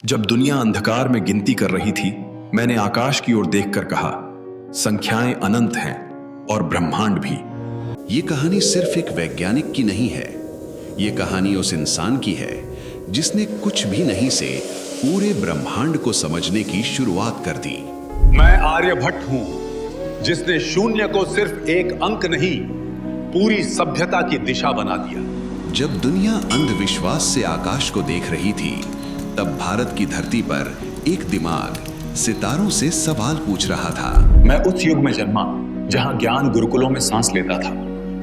जब दुनिया अंधकार में गिनती कर रही थी, मैंने आकाश की ओर देखकर कहा, संख्याएं अनंत हैं और ब्रह्मांड भी। ये कहानी सिर्फ एक वैज्ञानिक की नहीं है। ये कहानी उस इंसान की है जिसने कुछ भी नहीं से पूरे ब्रह्मांड को समझने की शुरुआत कर दी। मैं आर्यभट्ट हूं, जिसने शून्य को सिर्फ एक अंक नहीं, पूरी सभ्यता की दिशा बना दिया। जब दुनिया अंधविश्वास से आकाश को देख रही थी, तब भारत की धरती पर एक दिमाग सितारों से सवाल पूछ रहा था। मैं उस युग में जन्मा जहां ज्ञान गुरुकुलों में सांस लेता था।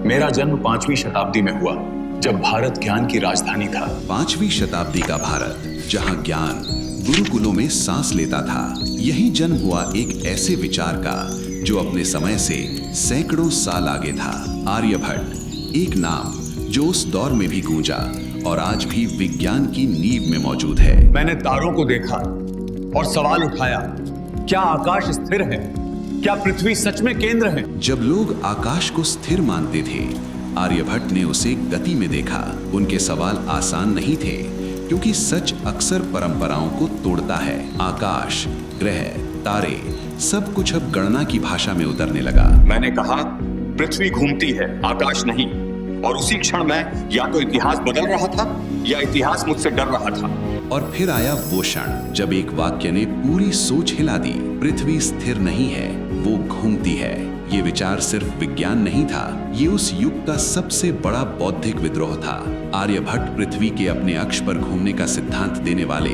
मेरा जन्म 5वीं शताब्दी में हुआ, जब भारत ज्ञान की राजधानी था। 5वीं शताब्दी का भारत, जहां ज्ञान गुरुकुलों में सांस लेता था। यही जन्म हुआ एक ऐसे विचार का जो अपने समय से सैकड़ों साल आगे था। आर्यभट्ट, एक नाम जो उस दौर में भी गूंजा और आज भी विज्ञान की नींव में मौजूद है। मैंने तारों को देखा और सवाल उठाया, क्या आकाश स्थिर है? क्या पृथ्वी सच में केंद्र है? जब लोग आकाश को स्थिर मानते थे, आर्यभट्ट ने उसे गति में देखा। उनके सवाल आसान नहीं थे, क्योंकि सच अक्सर परंपराओं को तोड़ता है। आकाश, ग्रह, तारे, सब कुछ अब गणना की भाषा में उतरने लगा। मैंने कहा, पृथ्वी घूमती है, आकाश नहीं। और उसी क्षण में या तो इतिहास बदल रहा था या इतिहास मुझसे डर रहा था। और फिर आया वो क्षण जब एक वाक्य ने पूरी सोच हिला दी। पृथ्वी स्थिर नहीं है, वो घूमती है। ये विचार सिर्फ विज्ञान नहीं था, ये उस युग का सबसे बड़ा बौद्धिक विद्रोह था। आर्यभट्ट पृथ्वी के अपने अक्ष पर घूमने का सिद्धांत देने वाले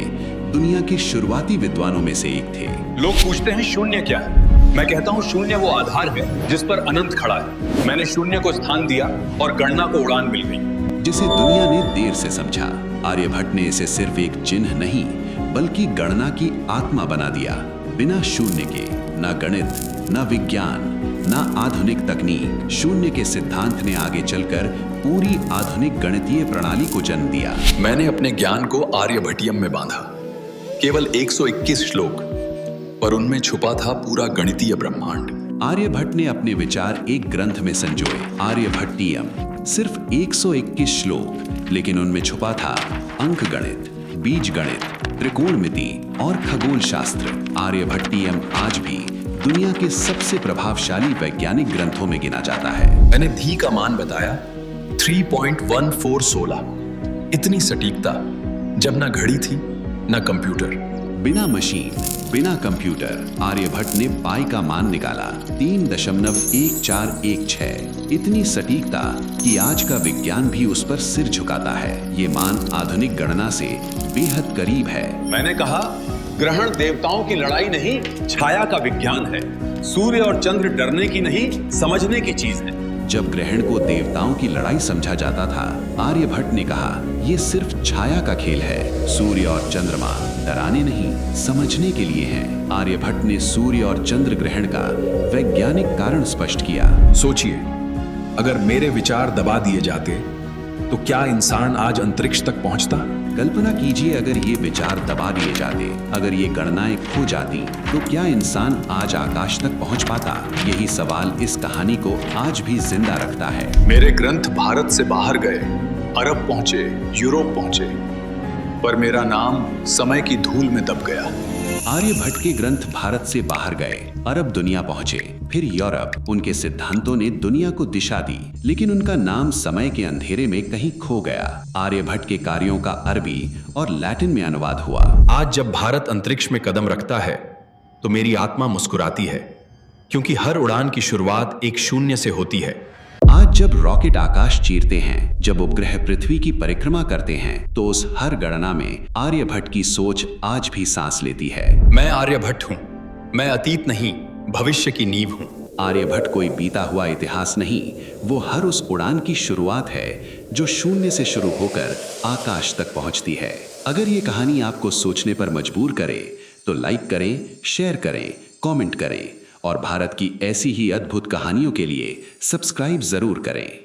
दुनिया के शुरुआती विद्वानों में से एक थे। लोग पूछते हैं शून्य क्या है? मैं कहता हूँ शून्य वो आधार है जिस पर अनंत खड़ा है। मैंने शून्य को स्थान दिया और गणना को उड़ान मिल गई। जिसे दुनिया ने देर से समझा, आर्यभट्ट ने इसे सिर्फ एक चिन्ह नहीं, बल्कि गणना की आत्मा बना दिया। बिना शून्य के ना गणित, ना विज्ञान, ना आधुनिक तकनीक। शून्य के सिद्धांत ने आगे चलकर पूरी आधुनिक गणितीय प्रणाली को जन्म दिया। मैंने अपने ज्ञान को आर्यभट्टियम में बांधा। केवल 121 श्लोक, पर उनमें छुपा था पूरा गणितीय ब्रह्मांड। आर्यभट्ट ने अपने विचार एक ग्रंथ में संजोए, आर्यभट्टियम। सिर्फ 121 श्लोक, लेकिन उनमें छुपा था अंक गणित, बीज गणित, त्रिकोणमिति और खगोल शास्त्र। आर्यभट्टियम आज भी दुनिया के सबसे प्रभावशाली वैज्ञानिक ग्रंथों में गिना जाता है। मैंने भी का मान बताया 3.1416। इतनी सटीकता, जब ना घड़ी थी ना कंप्यूटर। बिना मशीन, बिना कंप्यूटर, आर्यभट्ट ने पाई का मान निकाला 3.1416। इतनी सटीकता कि आज का विज्ञान भी उस पर सिर झुकाता है। ये मान आधुनिक गणना से बेहद करीब है। मैंने कहा, ग्रहण देवताओं की लड़ाई नहीं, छाया का विज्ञान है। सूर्य और चंद्र डरने की नहीं, समझने की चीज है। जब ग्रहण को देवताओं की लड़ाई समझा जाता था, आर्यभट्ट ने कहा, ये सिर्फ छाया का खेल है। सूर्य और चंद्रमा डराने नहीं, समझने के लिए हैं। आर्यभट्ट ने सूर्य और चंद्र ग्रहण का वैज्ञानिक कारण स्पष्ट किया। सोचिए, अगर मेरे विचार दबा दिए जाते तो क्या इंसान आज अंतरिक्ष तक पहुंचता? कल्पना कीजिए, अगर ये विचार दबा दिए जाते, अगर ये गणनाएं खो जाती, तो क्या इंसान आज आकाश तक पहुंच पाता? यही सवाल इस कहानी को आज भी जिंदा रखता है। मेरे ग्रंथ भारत से बाहर गए, अरब पहुंचे, यूरोप पहुंचे, पर मेरा नाम समय की धूल में दब गया। आर्यभट्ट के ग्रंथ भारत से बाहर गए, अरब दुनिया पहुंचे, फिर यूरोप। उनके सिद्धांतों ने दुनिया को दिशा दी, लेकिन उनका नाम समय के अंधेरे में कहीं खो गया। आर्यभट्ट के कार्यों का अरबी और लैटिन में अनुवाद हुआ। आज जब भारत अंतरिक्ष में कदम रखता है, तो मेरी आत्मा मुस्कुराती है, क्योंकि हर उड़ान की शुरुआत एक शून्य से होती है। आज जब रॉकेट आकाश चीरते हैं, जब उपग्रह पृथ्वी की परिक्रमा करते हैं, तो उस हर गणना में आर्यभट्ट की सोच आज भी सांस लेती है। मैं आर्यभट्ट हूँ, मैं अतीत नहीं, भविष्य की नींव हूँ। आर्यभट्ट कोई बीता हुआ इतिहास नहीं, वो हर उस उड़ान की शुरुआत है जो शून्य से शुरू होकर आकाश तक पहुंचती है। अगर ये कहानी आपको सोचने पर मजबूर करे, तो लाइक करें, शेयर करें, कमेंट करें और भारत की ऐसी ही अद्भुत कहानियों के लिए सब्सक्राइब जरूर करें।